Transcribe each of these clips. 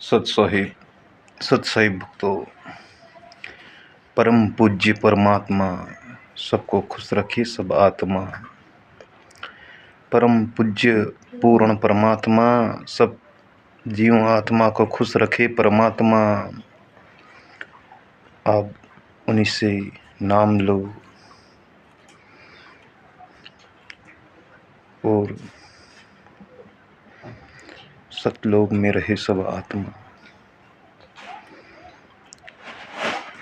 सत साहिब भक्तों, परम पूज्य परमात्मा सबको खुश रखे सब आत्मा। परम पूज्य पूर्ण परमात्मा सब जीव आत्मा को खुश रखे परमात्मा। आप उन्हीं से नाम लो और सतलोक में रहे सब आत्मा।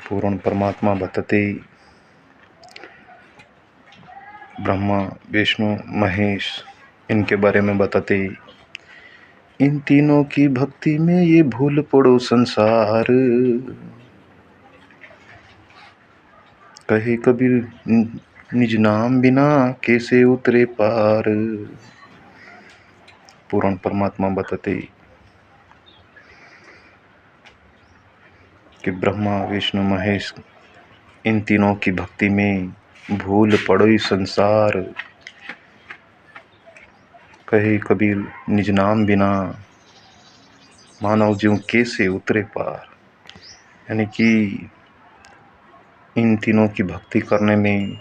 पूर्ण परमात्मा बताते ब्रह्मा विष्णु महेश इनके बारे में बताते, इन तीनों की भक्ति में ये भूल पड़ो संसार। कहे कबीर निज नाम बिना कैसे उतरे पार। पूर्ण परमात्मा बताते कि ब्रह्मा विष्णु महेश इन तीनों की भक्ति में भूल पड़ो संसार। कहे कबीर निज नाम बिना मानव जीव कैसे उतरे पार। यानी कि इन तीनों की भक्ति करने में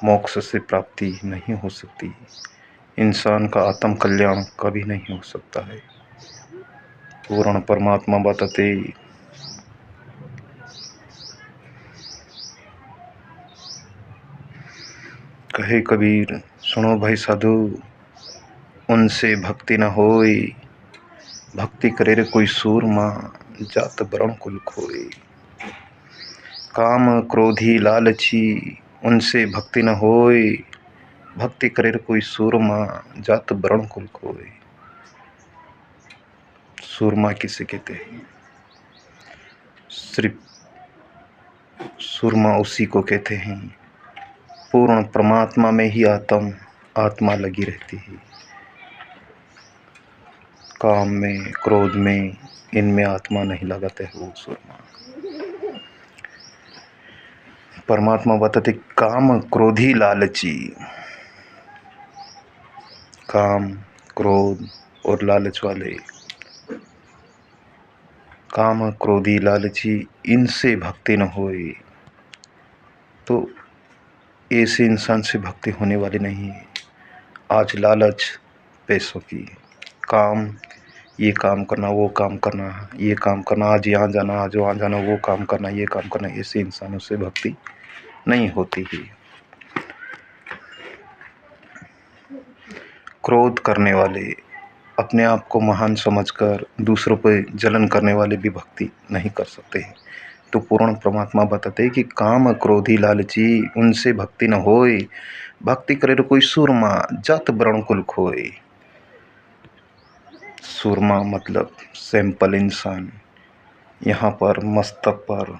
मोक्ष से प्राप्ति नहीं हो सकती। इंसान का आत्म कल्याण कभी नहीं हो सकता है। पूर्ण परमात्मा बताते कहे कबीर सुनो भाई साधु, उनसे भक्ति न होई, भक्ति करे रे कोई सूरमा जात वरण कुल खोए। काम क्रोधी लालची उनसे भक्ति न होई, भक्ति करे रे कोई सूरमा जात वरण कुल खोए। सूरमा किसे कहते हैं? सिर्फ सूरमा उसी को कहते हैं पूर्ण परमात्मा में ही आत्मा लगी रहती है। काम में क्रोध में इनमें आत्मा नहीं लगाते है वो सूरमा। परमात्मा बताते काम क्रोधी लालची, काम क्रोध और लालच वाले, काम क्रोधी लालची इनसे भक्ति न होए, तो ऐसे इंसान से भक्ति होने वाली नहीं है। आज लालच पैसों की, काम ये काम करना वो काम करना, ये काम करना, आज यहाँ जाना आज वहाँ जाना, वो काम करना ये काम करना, ऐसे इंसानों से भक्ति नहीं होती है। क्रोध करने वाले, अपने आप को महान समझकर दूसरों पर जलन करने वाले भी भक्ति नहीं कर सकते हैं। तो पूर्ण परमात्मा बताते हैं कि काम क्रोधी लालची उनसे भक्ति न होए, भक्ति करे तो कोई सूरमा जात वरण कुल खोए। सूरमा मतलब सिंपल इंसान। यहाँ पर मस्तक पर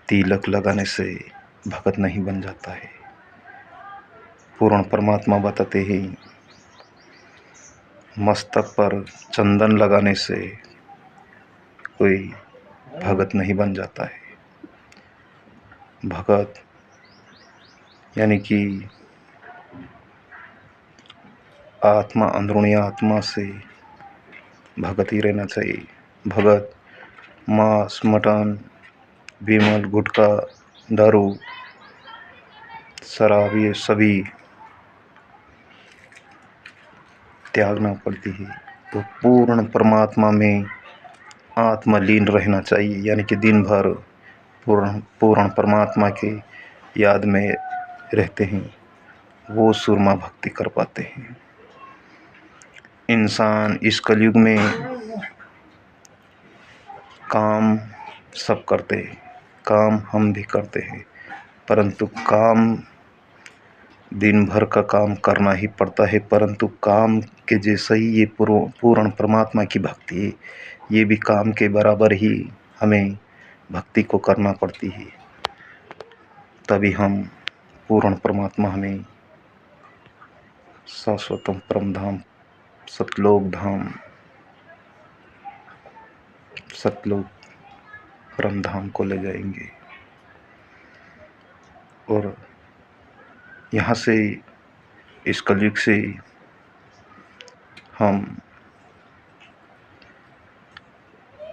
तिलक लगाने से भगत नहीं बन जाता है। पूर्ण परमात्मा बताते हैं मस्तक पर चंदन लगाने से कोई भगत नहीं बन जाता है। भगत यानी कि आत्मा, अंदरूनी आत्मा से भगत ही रहना चाहिए। भगत मांस मटन विमल गुटखा दारू शराब ये सभी त्यागना पड़ती है। तो पूर्ण परमात्मा में आत्मलीन रहना चाहिए। यानी कि दिन भर पूर्ण परमात्मा के याद में रहते हैं, वो सूरमा भक्ति कर पाते हैं। इंसान इस कलयुग में काम सब करते हैं, काम हम भी करते हैं, परंतु काम दिन भर का काम करना ही पड़ता है। परंतु काम के जैसा ही ये पूर्ण परमात्मा की भक्ति है, ये भी काम के बराबर ही हमें भक्ति को करना पड़ती है। तभी हम पूर्ण परमात्मा हमें शाश्वतम परम धाम सतलोक धाम सतलोक परम धाम को ले जाएंगे। और यहाँ से इस कलयुग से हम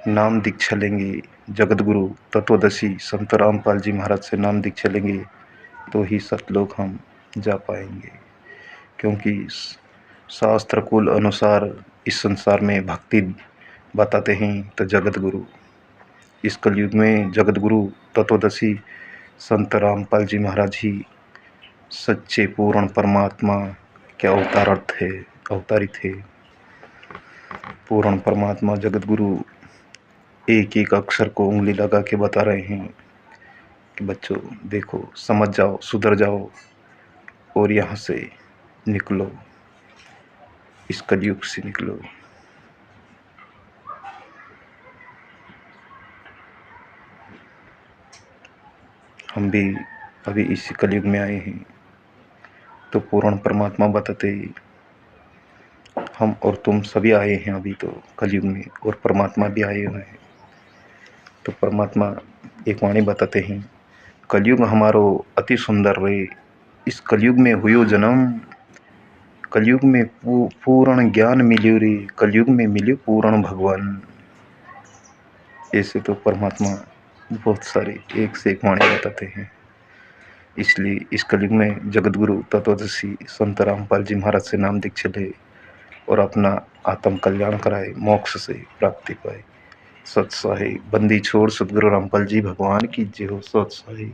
नाम दीक्षा लेंगे, जगत गुरु तत्वदर्शी संत रामपाल जी महाराज से नाम दीक्षा लेंगे तो ही सतलोक हम जा पाएंगे। क्योंकि शास्त्र कुल अनुसार इस संसार में भक्ति बताते हैं तो जगत गुरु, इस कलयुग में जगत गुरु तत्वदर्शी संत रामपाल जी महाराज ही सच्चे पूर्ण परमात्मा के अवतारी थे। पूर्ण परमात्मा जगत गुरु एक एक अक्षर को उंगली लगा के बता रहे हैं कि बच्चों देखो, समझ जाओ, सुधर जाओ और यहाँ से निकलो, इस कलयुग से निकलो। हम भी अभी इसी कलयुग में आए हैं तो पूर्ण परमात्मा बताते हम और तुम सभी आए हैं अभी तो कलयुग में, और परमात्मा भी आए हुए हैं। तो परमात्मा एक वाणी बताते हैं, कलयुग हमारो अति सुंदर रे, इस कलयुग में हुयो जन्म, कलयुग में पूर्ण ज्ञान मिल्यो रे, कलयुग में मिल्यो पूर्ण भगवान। ऐसे तो परमात्मा बहुत सारे एक से एक वाणी बताते हैं। इसलिए इस कलयुग में जगत गुरु तत्वदर्शी संत रामपाल जी महाराज से नाम दीक्षा ले और अपना आत्म कल्याण कराए, मोक्ष से प्राप्ति पाए। सत साई बंदी छोड़ सतगुरु रामपाल जी भगवान की जय हो। सत साई।